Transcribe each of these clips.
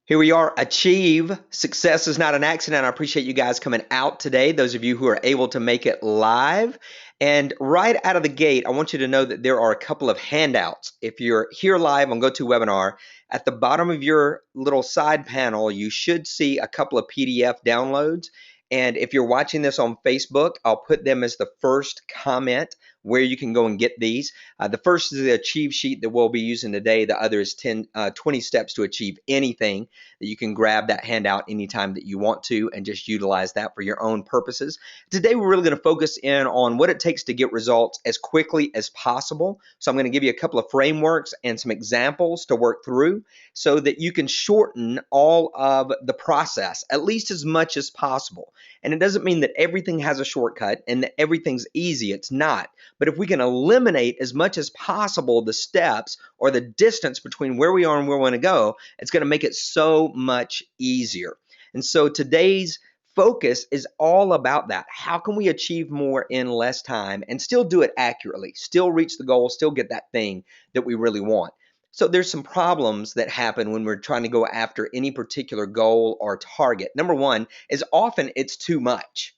Here we are, achieve. Success is not an accident. I appreciate you guys coming out today, those of you who are able to make it live. And right out of the gate, I want you to know that there are a couple of handouts. If you're here live on GoToWebinar, at the bottom of your little side panel, you should see a couple of PDF downloads. And if you're watching this on Facebook, I'll put them as the first comment where you can go and get these. The first is the Achieve sheet that we'll be using today. The other is 20 steps to achieve anything, that you can grab that handout anytime that you want to and just utilize that for your own purposes. Today, we're really going to focus in on what it takes to get results as quickly as possible. So I'm going to give you a couple of frameworks and some examples to work through so that you can shorten all of the process, at least as much as possible. And it doesn't mean that everything has a shortcut and that everything's easy. It's not. But if we can eliminate as much as possible the steps or the distance between where we are and where we want to go, it's going to make it so much easier. And so today's focus is all about that. How can we achieve more in less time and still do it accurately, still reach the goal, still get that thing that we really want? So there's some problems that happen when we're trying to go after any particular goal or target. Number one is often it's too much,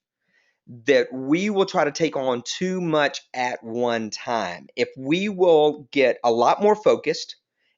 that we will try to take on too much at one time. If we will get a lot more focused,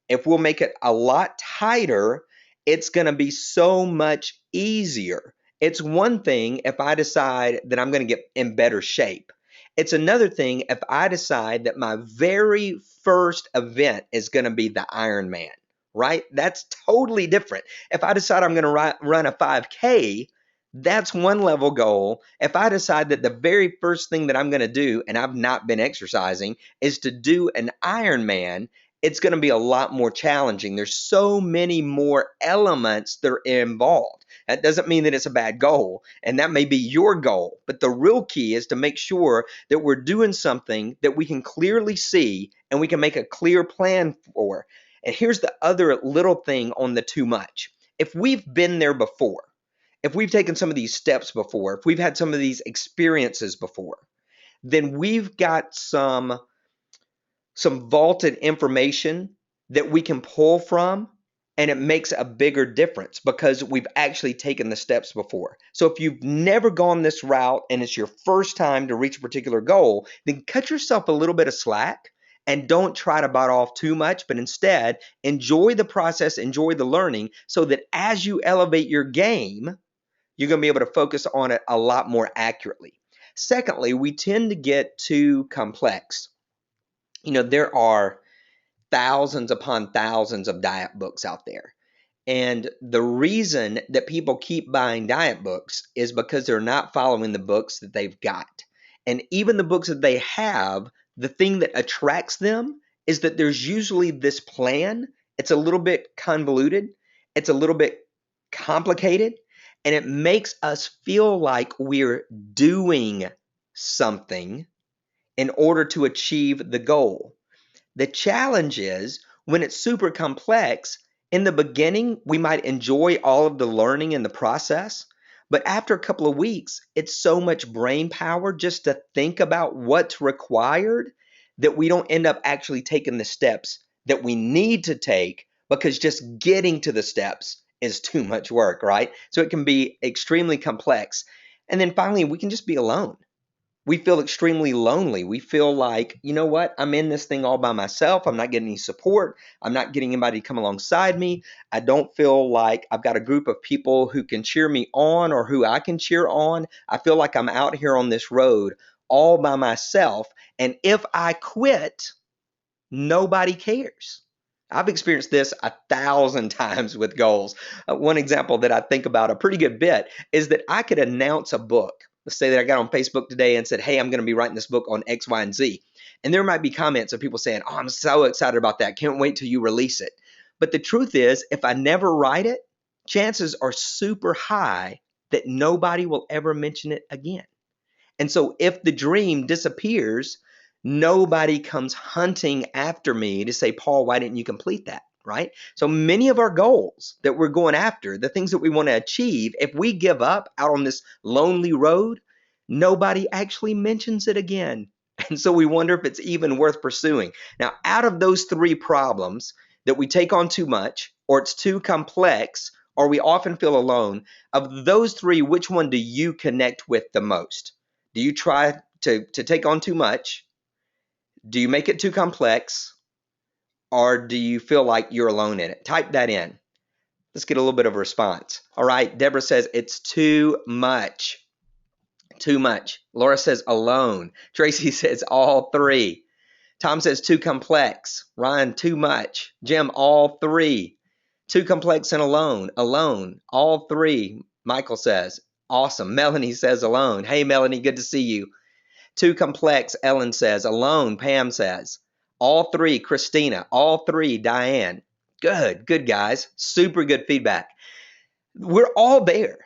if we'll make it a lot tighter, it's going to be so much easier. It's one thing if I decide that I'm going to get in better shape. It's another thing if I decide that my very first event is going to be the Ironman, right? That's totally different. If I decide I'm going to run a 5K, that's one level goal. If I decide that the very first thing that I'm going to do, and I've not been exercising, is to do an Ironman, it's going to be a lot more challenging. There's so many more elements that are involved. That doesn't mean that it's a bad goal, and that may be your goal. But the real key is to make sure that we're doing something that we can clearly see and we can make a clear plan for. And here's the other little thing on the too much. If we've been there before, if we've taken some of these steps before, if we've had some of these experiences before, then we've got some vaulted information that we can pull from, and it makes a bigger difference because we've actually taken the steps before. So if you've never gone this route and it's your first time to reach a particular goal, then cut yourself a little bit of slack and don't try to bite off too much, but instead enjoy the process, enjoy the learning, so that as you elevate your game, you're going to be able to focus on it a lot more accurately. Secondly, we tend to get too complex. There are thousands upon thousands of diet books out there. And the reason that people keep buying diet books is because they're not following the books that they've got. And even the books that they have, the thing that attracts them is that there's usually this plan. It's a little bit convoluted. It's a little bit complicated. And it makes us feel like we're doing something in order to achieve the goal. The challenge is when it's super complex, in the beginning, we might enjoy all of the learning in the process. But after a couple of weeks, it's so much brain power just to think about what's required that we don't end up actually taking the steps that we need to take, because just getting to the steps is too much work, right? So it can be extremely complex. And then finally, we can just be alone. We feel extremely lonely. We feel like, you know what? I'm in this thing all by myself. I'm not getting any support. I'm not getting anybody to come alongside me. I don't feel like I've got a group of people who can cheer me on or who I can cheer on. I feel like I'm out here on this road all by myself. And if I quit, nobody cares. I've experienced this 1,000 times with goals. One example that I think about a pretty good bit is that I could announce a book. Let's say that I got on Facebook today and said, hey, I'm going to be writing this book on X, Y, and Z. And there might be comments of people saying, oh, I'm so excited about that. Can't wait till you release it. But the truth is, if I never write it, chances are super high that nobody will ever mention it again. And so if the dream disappears, nobody comes hunting after me to say, Paul, why didn't you complete that? Right? So many of our goals that we're going after, the things that we want to achieve, if we give up out on this lonely road, nobody actually mentions it again. And so we wonder if it's even worth pursuing. Now, out of those three problems, that we take on too much, or it's too complex, or we often feel alone. Of those three, which one do you connect with the most? Do you try to take on too much? Do you make it too complex? Or do you feel like you're alone in it? Type that in. Let's get a little bit of a response. All right, Deborah says it's too much. Too much. Laura says alone. Tracy says all three. Tom says too complex. Ryan, too much. Jim, all three. Too complex and alone. Alone. All three. Michael says. Awesome. Melanie says alone. Hey, Melanie, good to see you. Too complex, Ellen says. Alone, Pam says. All three, Christina. All three, Diane. Good, good, guys. Super good feedback. We're all there.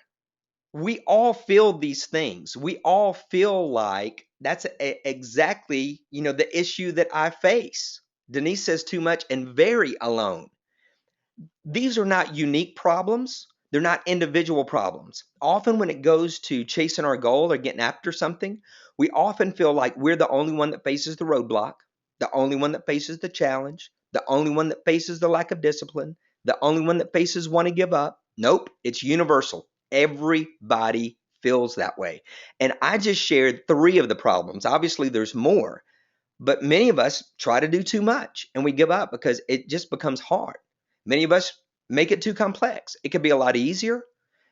We all feel these things. We all feel like that's exactly, the issue that I face. Denise says too much and very alone. These are not unique problems. They're not individual problems. Often when it goes to chasing our goal or getting after something, we often feel like we're the only one that faces the roadblock, the only one that faces the challenge, the only one that faces the lack of discipline, the only one that faces want to give up. Nope, it's universal. Everybody feels that way. And I just shared three of the problems. Obviously, there's more, but many of us try to do too much and we give up because it just becomes hard. Many of us make it too complex. It could be a lot easier,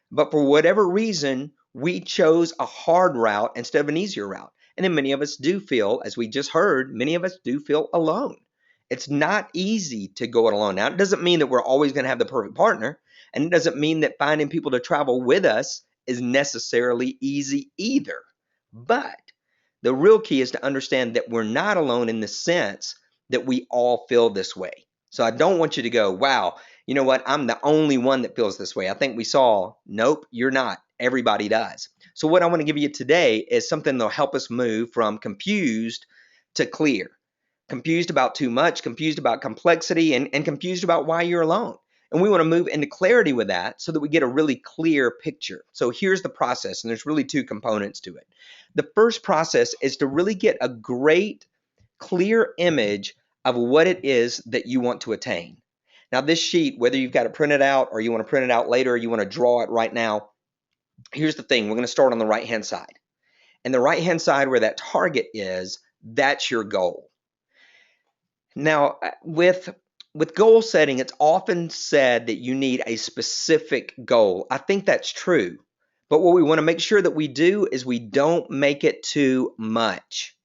but for whatever reason, we chose a hard route instead of an easier route. And then many of us do feel, as we just heard, many of us do feel alone. It's not easy to go it alone. Now, it doesn't mean that we're always going to have the perfect partner, and it doesn't mean that finding people to travel with us is necessarily easy either. But the real key is to understand that we're not alone in the sense that we all feel this way. So I don't want you to go, wow, you know what? I'm the only one that feels this way. I think we saw, nope, you're not. Everybody does. So what I want to give you today is something that'll help us move from confused to clear. Confused about too much, confused about complexity, and confused about why you're alone. And we want to move into clarity with that so that we get a really clear picture. So here's the process, and there's really two components to it. The first process is to really get a great, clear image of what it is that you want to attain. Now, this sheet, whether you've got it printed out or you want to print it out later, or you want to draw it right now, here's the thing. We're going to start on the right-hand side. And the right-hand side where that target is, that's your goal. Now, with goal setting, it's often said that you need a specific goal. I think that's true. But what we want to make sure that we do is we don't make it too much,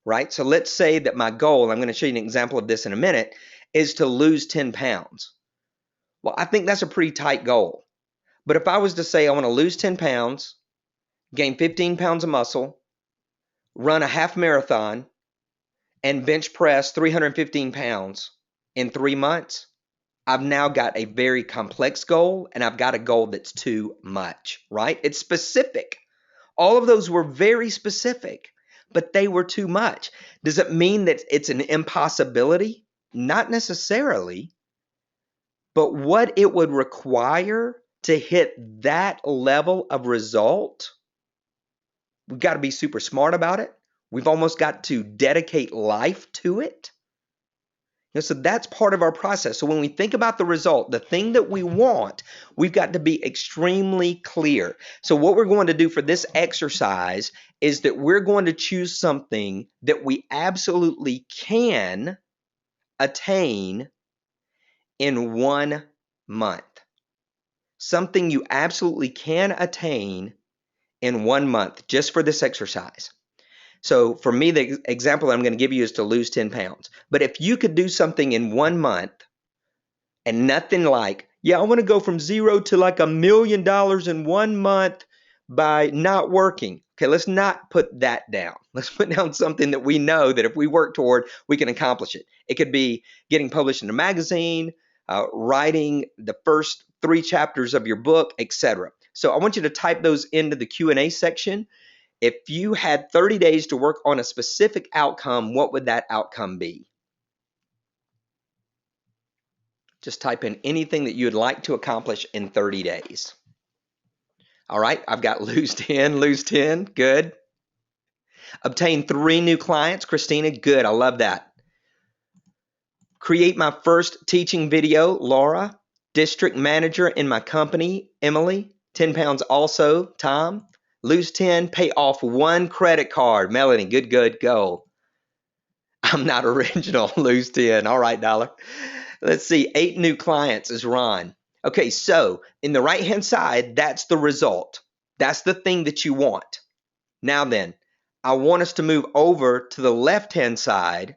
right? So let's say that my goal, I'm going to show you an example of this in a minute, is to lose 10 pounds. Well, I think that's a pretty tight goal. But if I was to say I want to lose 10 pounds, gain 15 pounds of muscle, run a half marathon, and bench press 315 pounds in 3 months, I've now got a very complex goal and I've got a goal that's too much, right? It's specific. All of those were very specific, but they were too much. Does it mean that it's an impossibility? Not necessarily, but what it would require to hit that level of result, we've got to be super smart about it. We've almost got to dedicate life to it. So that's part of our process. So when we think about the result, the thing that we want, we've got to be extremely clear. So what we're going to do for this exercise is that we're going to choose something that we absolutely can attain in 1 month. Something you absolutely can attain in 1 month just for this exercise. So for me, the example I'm going to give you is to lose 10 pounds. But if you could do something in 1 month and nothing like, yeah, I want to go from zero to like $1 million in 1 month by not working. Okay, let's not put that down. Let's put down something that we know that if we work toward, we can accomplish it. It could be getting published in a magazine, writing the first 3 chapters of your book, etc. So I want you to type those into the Q&A section. If you had 30 days to work on a specific outcome, what would that outcome be? Just type in anything that you'd like to accomplish in 30 days. All right, I've got lose 10, good. Obtain 3 new clients, Christina, good, I love that. Create my first teaching video, Laura, District manager in my company, Emily. 10 pounds also, Tom. Lose 10, pay off 1 credit card. Melanie, good, go. I'm not original, lose 10. All right, Dollar. Let's see, 8 new clients is Ron. Okay, so in the right-hand side, that's the result. That's the thing that you want. Now then, I want us to move over to the left-hand side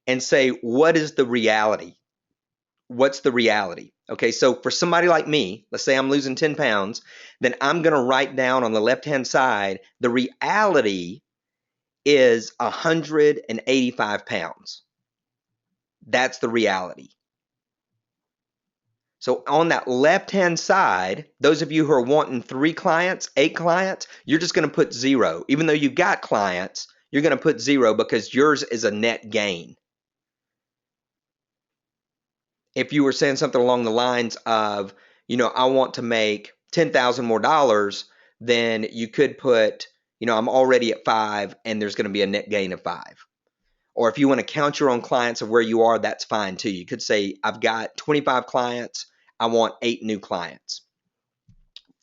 and say, what is the reality? What's the reality? Okay, so for somebody like me, let's say I'm losing 10 pounds, then I'm going to write down on the left-hand side, the reality is 185 pounds. That's the reality. So on that left-hand side, those of you who are wanting 3 clients, 8 clients, you're just going to put 0. Even though you've got clients, you're going to put 0 because yours is a net gain. If you were saying something along the lines of, I want to make $10,000 more dollars, then you could put, I'm already at 5 and there's going to be a net gain of 5. Or if you want to count your own clients of where you are, that's fine too. You could say, I've got 25 clients, I want 8 new clients.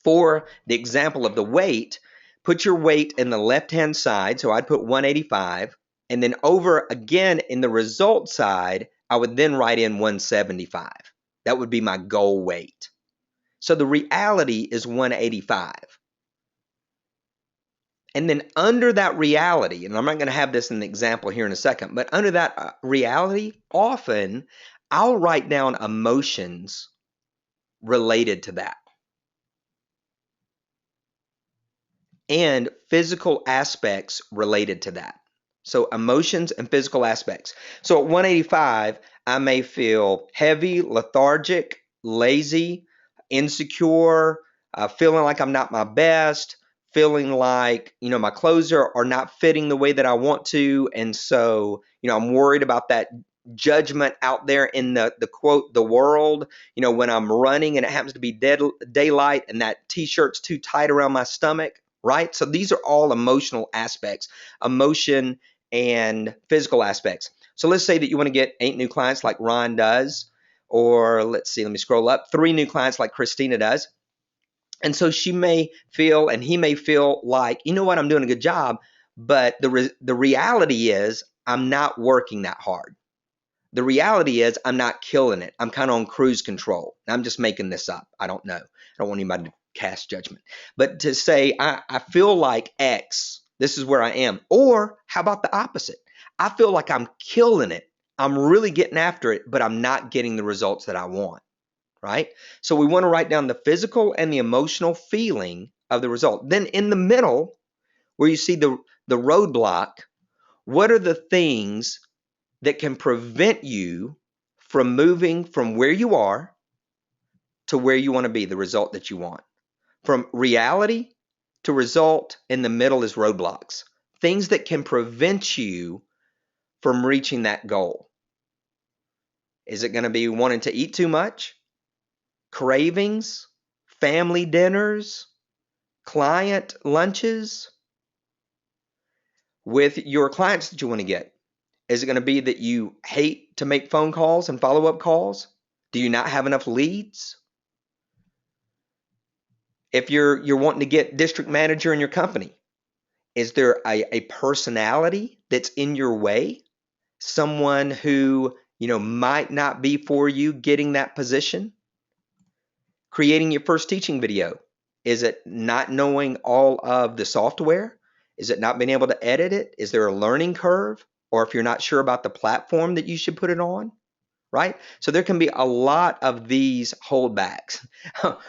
For the example of the weight, put your weight in the left-hand side. So I'd put 185. And then over again in the result side, I would then write in 175. That would be my goal weight. So the reality is 185. And then under that reality, and I'm not going to have this in the example here in a second, but under that reality, often I'll write down emotions related to that and physical aspects related to that. So emotions and physical aspects. So at 185, I may feel heavy, lethargic, lazy, insecure, feeling like I'm not my best, feeling like, my clothes are not fitting the way that I want to. And so, I'm worried about that judgment out there in the quote, the world, when I'm running and it happens to be daylight and that t-shirt's too tight around my stomach, right? So these are all emotional aspects, emotion and physical aspects. So let's say that you want to get 8 new clients like Ron does, or let's see, let me scroll up, 3 new clients like Christina does. And so she may feel, and he may feel like, you know what, I'm doing a good job, but the reality is I'm not working that hard. The reality is I'm not killing it. I'm kind of on cruise control. I'm just making this up. I don't know. I don't want anybody to cast judgment. But to say, I feel like X, this is where I am. Or how about the opposite? I feel like I'm killing it. I'm really getting after it, but I'm not getting the results that I want, right? So we want to write down the physical and the emotional feeling of the result. Then in the middle, where you see the roadblock, what are the things that can prevent you from moving from where you are to where you want to be, the result that you want? From reality to result, in the middle is roadblocks. Things that can prevent you from reaching that goal. Is it going to be wanting to eat too much? Cravings? Family dinners? Client lunches? With your clients that you want to get? Is it going to be that you hate to make phone calls and follow-up calls? Do you not have enough leads? If you're wanting to get district manager in your company, is there a personality that's in your way? Someone who, might not be for you getting that position? Creating your first teaching video. Is it not knowing all of the software? Is it not being able to edit it? Is there a learning curve? Or if you're not sure about the platform that you should put it on, right? So there can be a lot of these holdbacks.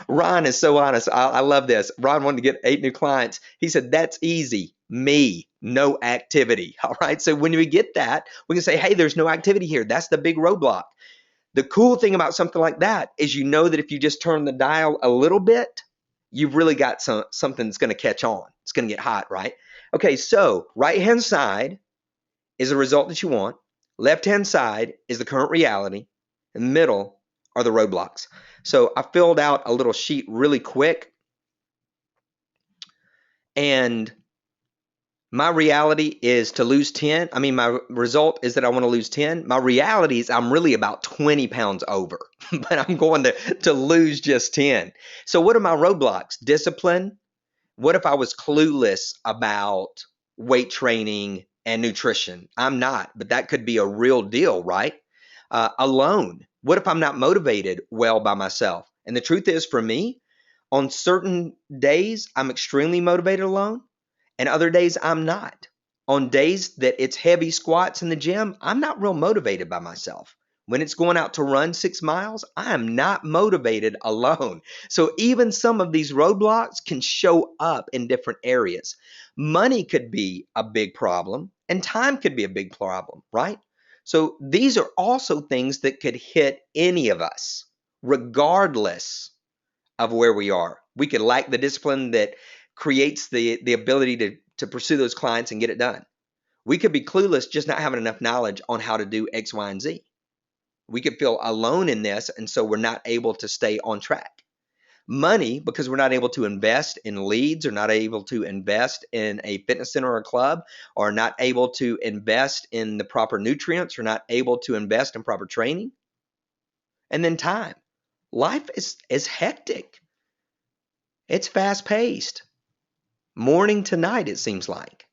Ron is so honest. I love this. Ron wanted to get 8 new clients. He said, that's easy. Me, no activity. All right. So when we get that, we can say, hey, there's no activity here. That's the big roadblock. The cool thing about something like that is that if you just turn the dial a little bit, you've really got something that's going to catch on. It's going to get hot, right? Okay, so right-hand side is the result that you want. Left-hand side is the current reality. In the middle are the roadblocks. So I filled out a little sheet really quick. And My reality is to lose 10. I mean, my result is that I want to lose 10. My reality is I'm really about 20 pounds over, but I'm going to lose just 10. So, what are my roadblocks? Discipline. What if I was clueless about weight training and nutrition? I'm not, but that could be a real deal, right? Alone. What if I'm not motivated well by myself? And the truth is, for me, on certain days, I'm extremely motivated alone, and other days, I'm not. On days that it's heavy squats in the gym, I'm not real motivated by myself. When it's going out to run 6 miles, I am not motivated alone. So even some of these roadblocks can show up in different areas. Money could be a big problem, and time could be a big problem, right? So these are also things that could hit any of us, regardless of where we are. We could lack the discipline that creates the ability to pursue those clients and get it done. We could be clueless, just not having enough knowledge on how to do X, Y, and Z. We could feel alone in this, and so we're not able to stay on track. Money, because we're not able to invest in leads, or not able to invest in a fitness center or a club, or not able to invest in the proper nutrients, or not able to invest in proper training. And then time. Life is hectic. It's fast paced. Morning to night, it seems like.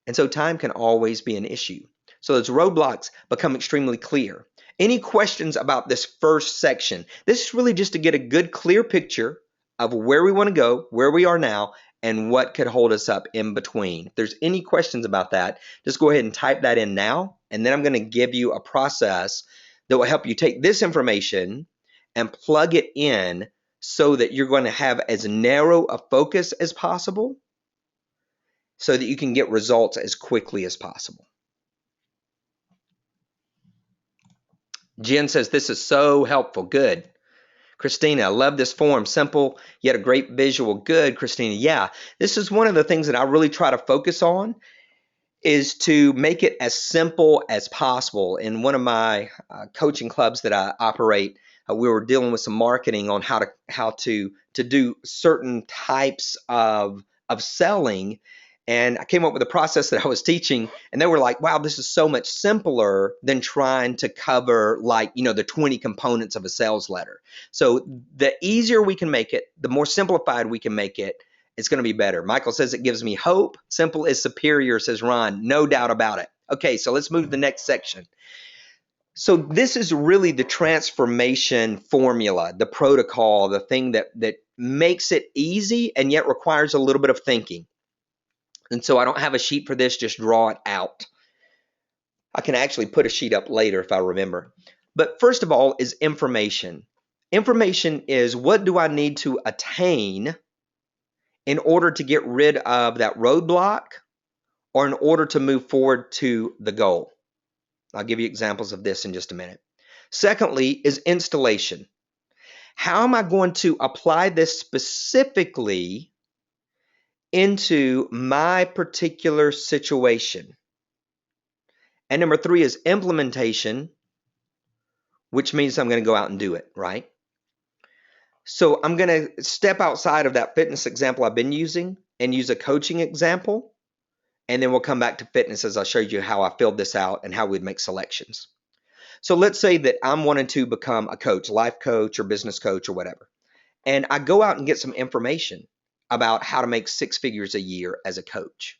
And so time can always be an issue. So those roadblocks become extremely clear. Any questions about this first section? This is really just to get a good, clear picture of where we want to go, where we are now, and what could hold us up in between. If there's any questions about that, just go ahead and type that in now. And then I'm going to give you a process that will help you take this information and plug it in so that you're going to have as narrow a focus as possible, so that you can get results as quickly as possible. Jen says, this is so helpful. Good. Christina, I love this form. Simple, yet a great visual. Good, Christina. Yeah, this is one of the things that I really try to focus on, is to make it as simple as possible. In one of my coaching clubs that I operate, we were dealing with some marketing on how to do certain types of selling. And I came up with a process that I was teaching, and they were like, wow, this is so much simpler than trying to cover, like, the 20 components of a sales letter. So the easier we can make it, the more simplified we can make it, it's going to be better. Michael says it gives me hope. Simple is superior, says Ron. No doubt about it. Okay, so let's move to the next section. So this is really the transformation formula, the protocol, the thing that makes it easy and yet requires a little bit of thinking. And so I don't have a sheet for this, just draw it out. I can actually put a sheet up later if I remember. But first of all is information. Information is, what do I need to attain in order to get rid of that roadblock, or in order to move forward to the goal? I'll give you examples of this in just a minute. Secondly is installation. How am I going to apply this specifically into my particular situation? And number three is implementation, which means I'm going to go out and do it, right? So I'm going to step outside of that fitness example I've been using and use a coaching example. And then we'll come back to fitness as I showed you how I filled this out and how we'd make selections. So let's say that I'm wanting to become a coach, life coach or business coach or whatever. And I go out and get some information about how to make 6 figures a year as a coach.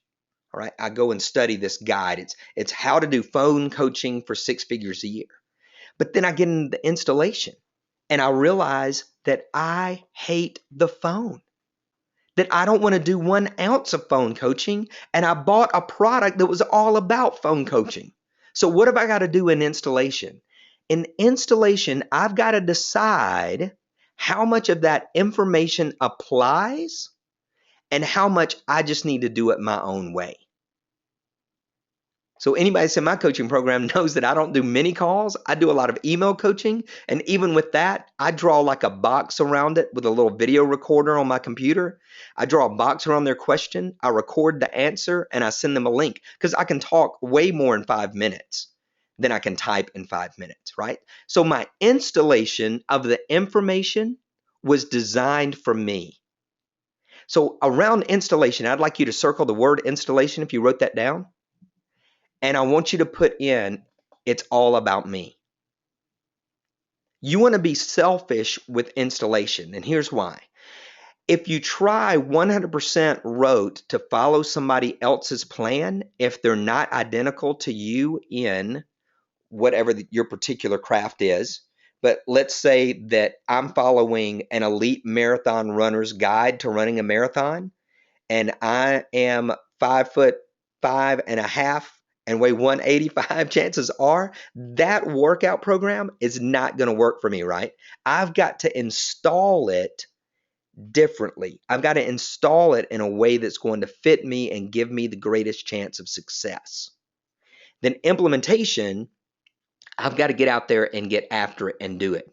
All right. I go and study this guide. It's how to do phone coaching for 6 figures a year. But then I get into the installation and I realize that I hate the phone, that I don't want to do 1 ounce of phone coaching. And I bought a product that was all about phone coaching. So what have I got to do in installation? In installation, I've got to decide how much of that information applies and how much I just need to do it my own way. So anybody that's in my coaching program knows that I don't do many calls. I do a lot of email coaching. And even with that, I draw like a box around it with a little video recorder on my computer. I draw a box around their question. I record the answer and I send them a link, because I can talk way more in 5 minutes than I can type in 5 minutes, right? So my installation of the information was designed for me. So around installation, I'd like you to circle the word installation if you wrote that down. And I want you to put in, it's all about me. You want to be selfish with installation. And here's why. If you try 100% rote to follow somebody else's plan, if they're not identical to you in whatever your particular craft is, but let's say that I'm following an elite marathon runner's guide to running a marathon, and I am 5'5.5" and weigh 185, chances are that workout program is not going to work for me, right? I've got to install it differently. I've got to install it in a way that's going to fit me and give me the greatest chance of success. Then implementation, I've got to get out there and get after it and do it.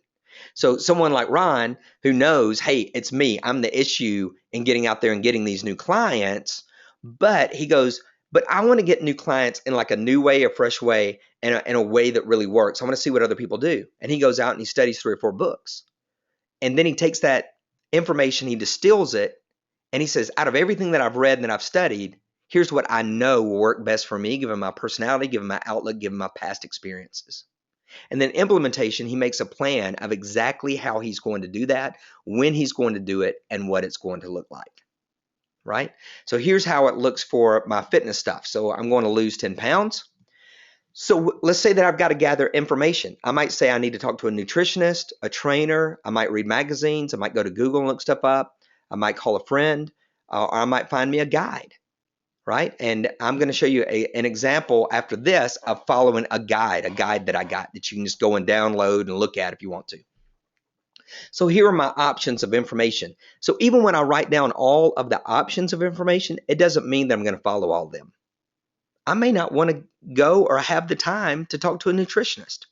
So someone like Ron, who knows, hey, it's me, I'm the issue in getting out there and getting these new clients, but he goes, but I want to get new clients in like a new way, a fresh way, and in a way that really works. I want to see what other people do. And he goes out and he studies 3 or 4 books. And then he takes that information, he distills it, and he says, out of everything that I've read and that I've studied, here's what I know will work best for me, given my personality, given my outlook, given my past experiences. And then implementation, he makes a plan of exactly how he's going to do that, when he's going to do it, and what it's going to look like, right? So here's how it looks for my fitness stuff. So I'm going to lose 10 pounds. So let's say that I've got to gather information. I might say I need to talk to a nutritionist, a trainer. I might read magazines. I might go to Google and look stuff up. I might call a friend, or I might find me a guide, right? And I'm going to show you an example after this of following a guide that I got that you can just go and download and look at if you want to. So here are my options of information. So even when I write down all of the options of information, it doesn't mean that I'm going to follow all of them. I may not want to go or have the time to talk to a nutritionist,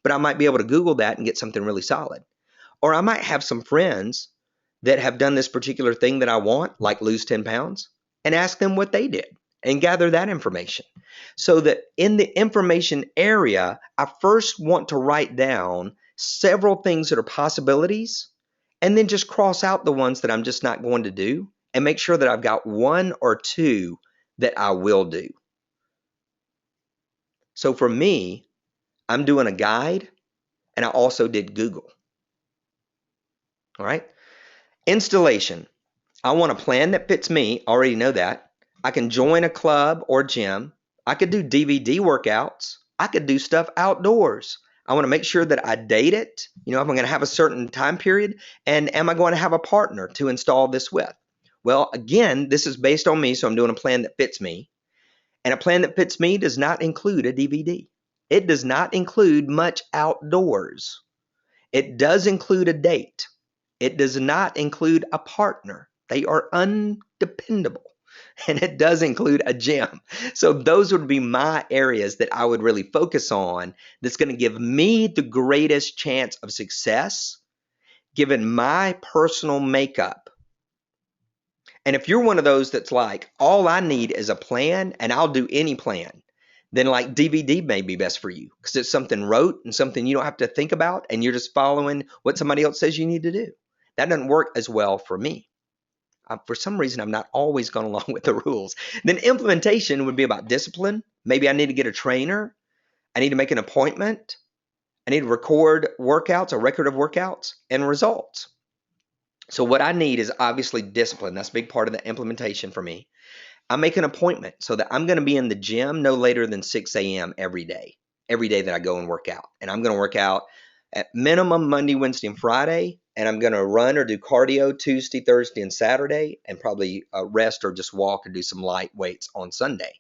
but I might be able to Google that and get something really solid. Or I might have some friends that have done this particular thing that I want, like lose 10 pounds, and ask them what they did and gather that information. So that in the information area, I first want to write down several things that are possibilities, and then just cross out the ones that I'm just not going to do and make sure that I've got 1 or 2 that I will do. So for me, I'm doing a guide, and I also did Google. All right. Installation. I want a plan that fits me. Already know that. I can join a club or gym. I could do DVD workouts. I could do stuff outdoors. I want to make sure that I date it. If I'm going to have a certain time period, and am I going to have a partner to install this with? Well, again, this is based on me, so I'm doing a plan that fits me. And a plan that fits me does not include a DVD. It does not include much outdoors. It does include a date. It does not include a partner. They are undependable. And it does include a gym. So those would be my areas that I would really focus on that's going to give me the greatest chance of success given my personal makeup. And if you're one of those that's like, all I need is a plan and I'll do any plan, then like DVD may be best for you because it's something rote and something you don't have to think about and you're just following what somebody else says you need to do. That doesn't work as well for me. For some reason, I'm not always going along with the rules. Then implementation would be about discipline. Maybe I need to get a trainer. I need to make an appointment. I need to record workouts, a record of workouts and results. So what I need is obviously discipline. That's a big part of the implementation for me. I make an appointment so that I'm going to be in the gym no later than 6 a.m. every day that I go and work out. And I'm going to work out at minimum Monday, Wednesday, and Friday. And I'm going to run or do cardio Tuesday, Thursday, and Saturday, and probably rest or just walk or do some light weights on Sunday.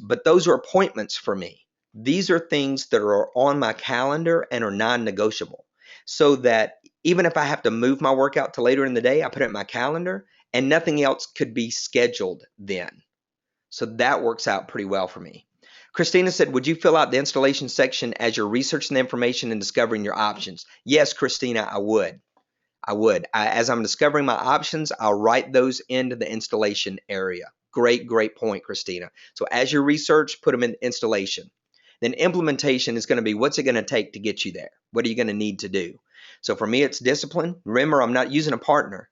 But those are appointments for me. These are things that are on my calendar and are non-negotiable. So that even if I have to move my workout to later in the day, I put it in my calendar and nothing else could be scheduled then. So that works out pretty well for me. Christina said, would you fill out the installation section as you're researching the information and discovering your options? Yes, Christina, I would. As I'm discovering my options, I'll write those into the installation area. Great point, Christina. So as you research, put them in installation. Then implementation is going to be, what's it going to take to get you there? What are you going to need to do? So for me, it's discipline. Remember, I'm not using a partner.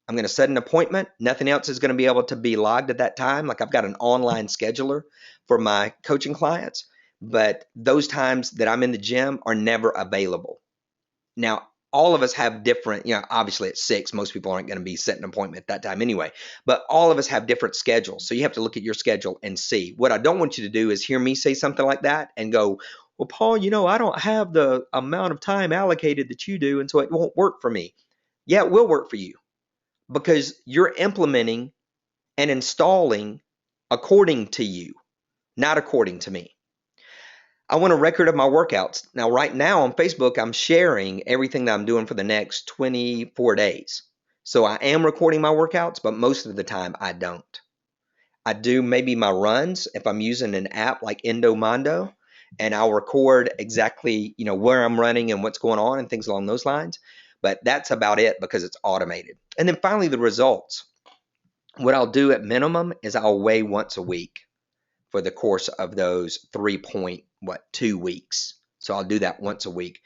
I'm going to set an appointment. Nothing else is going to be able to be logged at that time. Like I've got an online scheduler for my coaching clients, but those times that I'm in the gym are never available. Now, all of us have different, obviously at 6, most people aren't going to be setting an appointment at that time anyway, but all of us have different schedules. So you have to look at your schedule and see. What I don't want you to do is hear me say something like that and go, well, Paul, I don't have the amount of time allocated that you do, and so it won't work for me. Yeah, it will work for you because you're implementing and installing according to you, not according to me. I want a record of my workouts. Now, right now on Facebook, I'm sharing everything that I'm doing for the next 24 days. So I am recording my workouts, but most of the time I don't. I do maybe my runs if I'm using an app like Endomondo, and I'll record exactly, where I'm running and what's going on and things along those lines. But that's about it because it's automated. And then finally, the results. What I'll do at minimum is I'll weigh once a week for the course of those 2 weeks. So I'll do that once a week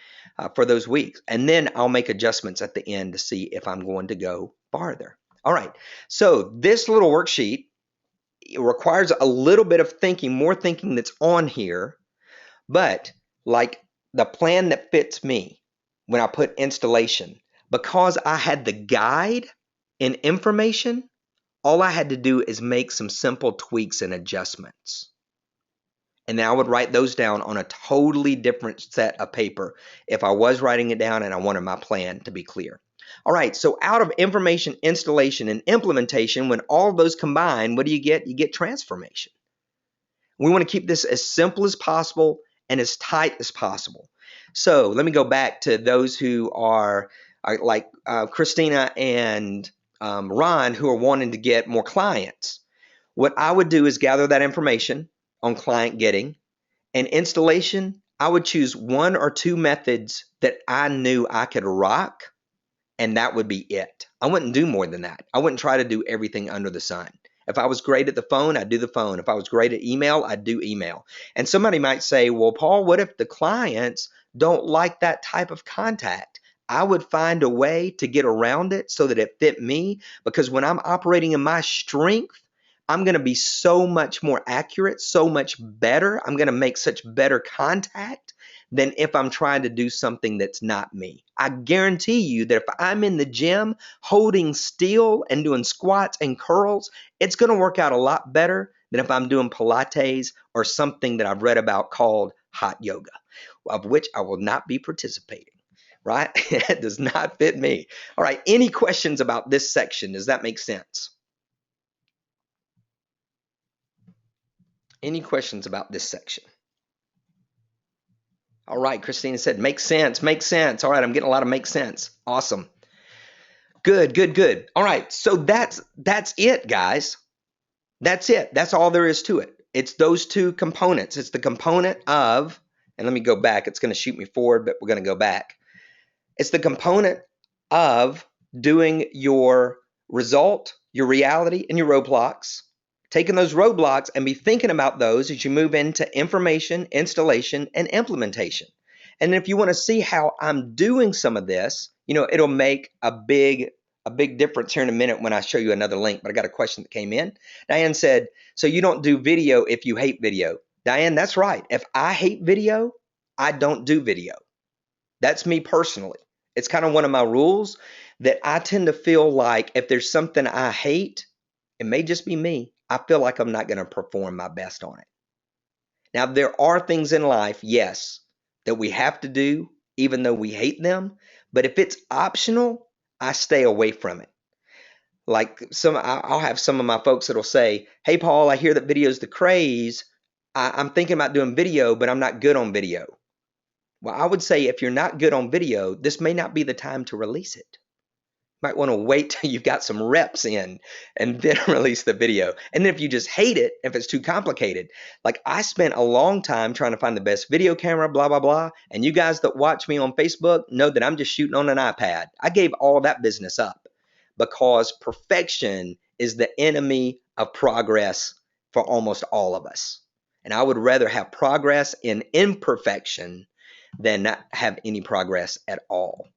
for those weeks. And then I'll make adjustments at the end to see if I'm going to go farther. All right. So this little worksheet, it requires a little bit of thinking, more thinking that's on here, but like the plan that fits me when I put installation, because I had the guide and information, all I had to do is make some simple tweaks and adjustments. And then I would write those down on a totally different set of paper if I was writing it down and I wanted my plan to be clear. All right, so out of information, installation, and implementation, when all of those combine, what do you get? You get transformation. We want to keep this as simple as possible and as tight as possible. So let me go back to those who are like Christina and Ron, who are wanting to get more clients. What I would do is gather that information on client getting and installation. I would choose 1 or 2 methods that I knew I could rock, and that would be it. I wouldn't do more than that. I wouldn't try to do everything under the sun. If I was great at the phone, I'd do the phone. If I was great at email, I'd do email. And somebody might say, well, Paul, what if the clients don't like that type of contact? I would find a way to get around it so that it fit me, because when I'm operating in my strength, I'm going to be so much more accurate, so much better. I'm going to make such better contact than if I'm trying to do something that's not me. I guarantee you that if I'm in the gym holding still and doing squats and curls, it's going to work out a lot better than if I'm doing Pilates or something that I've read about called hot yoga, of which I will not be participating, right? It does not fit me. All right, any questions about this section? Does that make sense? Any questions about this section? All right, Christina said, makes sense, makes sense. All right, I'm getting a lot of makes sense. Awesome. Good, good, good. All right, so that's it, guys. That's it. That's all there is to it. It's those 2 components. It's the component of, and let me go back. It's going to shoot me forward, but we're going to go back. It's the component of doing your result, your reality, and your roadblocks. Taking those roadblocks and be thinking about those as you move into information, installation, and implementation. And if you want to see how I'm doing some of this, it'll make a big difference here in a minute when I show you another link. But I got a question that came in. Diane said, so you don't do video if you hate video. Diane, that's right. If I hate video, I don't do video. That's me personally. It's kind of one of my rules that I tend to feel like if there's something I hate, it may just be me, I feel like I'm not going to perform my best on it. Now, there are things in life, yes, that we have to do, even though we hate them. But if it's optional, I stay away from it. Like I'll have some of my folks that'll say, hey, Paul, I hear that video's the craze. I'm thinking about doing video, but I'm not good on video. Well, I would say if you're not good on video, this may not be the time to release it. Might want to wait till you've got some reps in and then release the video. And then if you just hate it, if it's too complicated, like I spent a long time trying to find the best video camera, blah, blah, blah. And you guys that watch me on Facebook know that I'm just shooting on an iPad. I gave all that business up because perfection is the enemy of progress for almost all of us. And I would rather have progress in imperfection than not have any progress at all.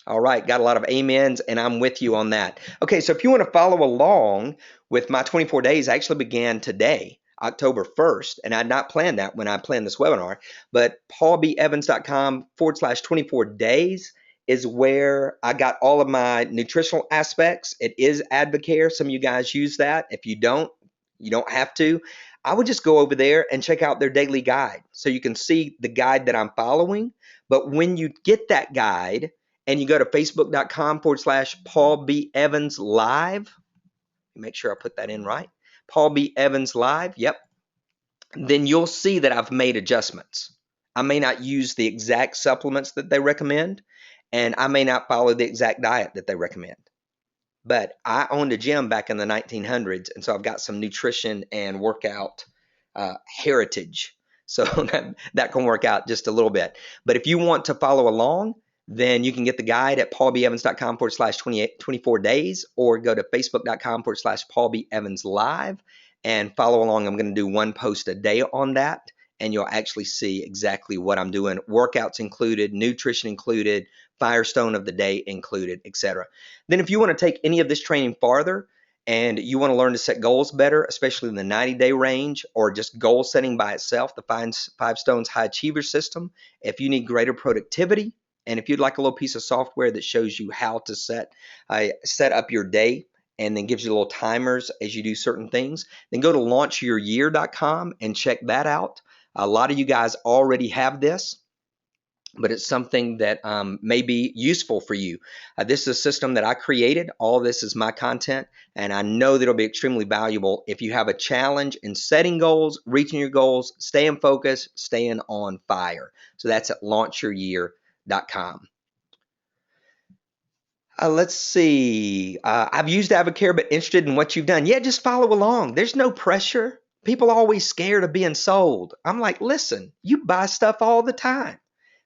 All right, got a lot of amens, and I'm with you on that. Okay, so if you want to follow along with my 24 days, I actually began today, October 1st, and I had not planned that when I planned this webinar, but paulbevans.com/24 days is where I got all of my nutritional aspects. It is Advocare. Some of you guys use that. If you don't, you don't have to. I would just go over there and check out their daily guide so you can see the guide that I'm following. But when you get that guide, and you go to facebook.com/Paul B. Evans Live, make sure I put that in right, Paul B. Evans Live, yep, then you'll see that I've made adjustments. I may not use the exact supplements that they recommend, and I may not follow the exact diet that they recommend. But I owned a gym back in the 1900s, and so I've got some nutrition and workout heritage. So that can work out just a little bit. But if you want to follow along, then you can get the guide at paulbevans.com/24 days, or go to facebook.com/Paul B. Evans Live and follow along. I'm going to do one post a day on that, and you'll actually see exactly what I'm doing. Workouts included, nutrition included, Firestone of the day included, etc. Then if you want to take any of this training farther and you want to learn to set goals better, especially in the 90-day range, or just goal setting by itself, the Five Stones High Achiever System, if you need greater productivity, and if you'd like a little piece of software that shows you how to set up your day and then gives you little timers as you do certain things, then go to launchyouryear.com and check that out. A lot of you guys already have this, but it's something that may be useful for you. This is a system that I created. All this is my content, and I know that it'll be extremely valuable if you have a challenge in setting goals, reaching your goals, staying focused, staying on fire. So that's at launchyouryear.com. Let's see. I've used Advocare, but interested in what you've done. Yeah, just follow along. There's no pressure. People are always scared of being sold. I'm like, listen, you buy stuff all the time.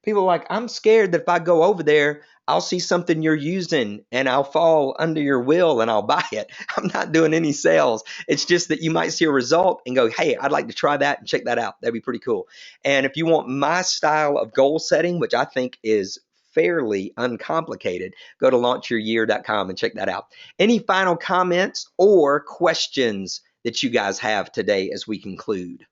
People are like, I'm scared that if I go over there, I'll see something you're using and I'll fall under your will and I'll buy it. I'm not doing any sales. It's just that you might see a result and go, hey, I'd like to try that and check that out. That'd be pretty cool. And if you want my style of goal setting, which I think is fairly uncomplicated, go to launchyouryear.com and check that out. Any final comments or questions that you guys have today as we conclude?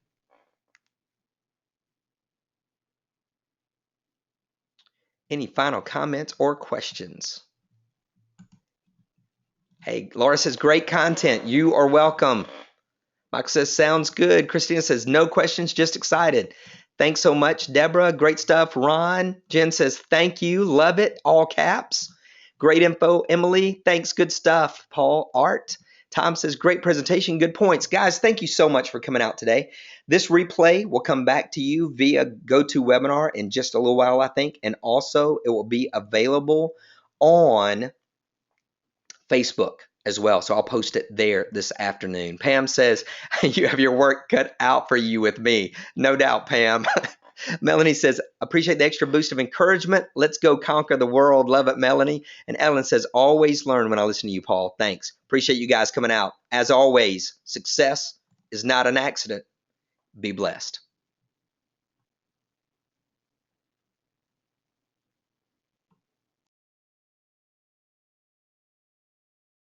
Any final comments or questions? Hey, Laura says, great content. You are welcome. Michael says, sounds good. Christina says, no questions, just excited. Thanks so much, Deborah. Great stuff. Ron. Jen says, thank you. Love it. All caps. Great info. Emily, thanks. Good stuff. Paul, Art. Tom says, great presentation. Good points. Guys, thank you so much for coming out today. This replay will come back to you via GoToWebinar in just a little while, I think. And also, it will be available on Facebook as well. So I'll post it there this afternoon. Pam says, you have your work cut out for you with me. No doubt, Pam. Melanie says, appreciate the extra boost of encouragement. Let's go conquer the world. Love it, Melanie. And Ellen says, always learn when I listen to you, Paul. Thanks. Appreciate you guys coming out. As always, success is not an accident. Be blessed.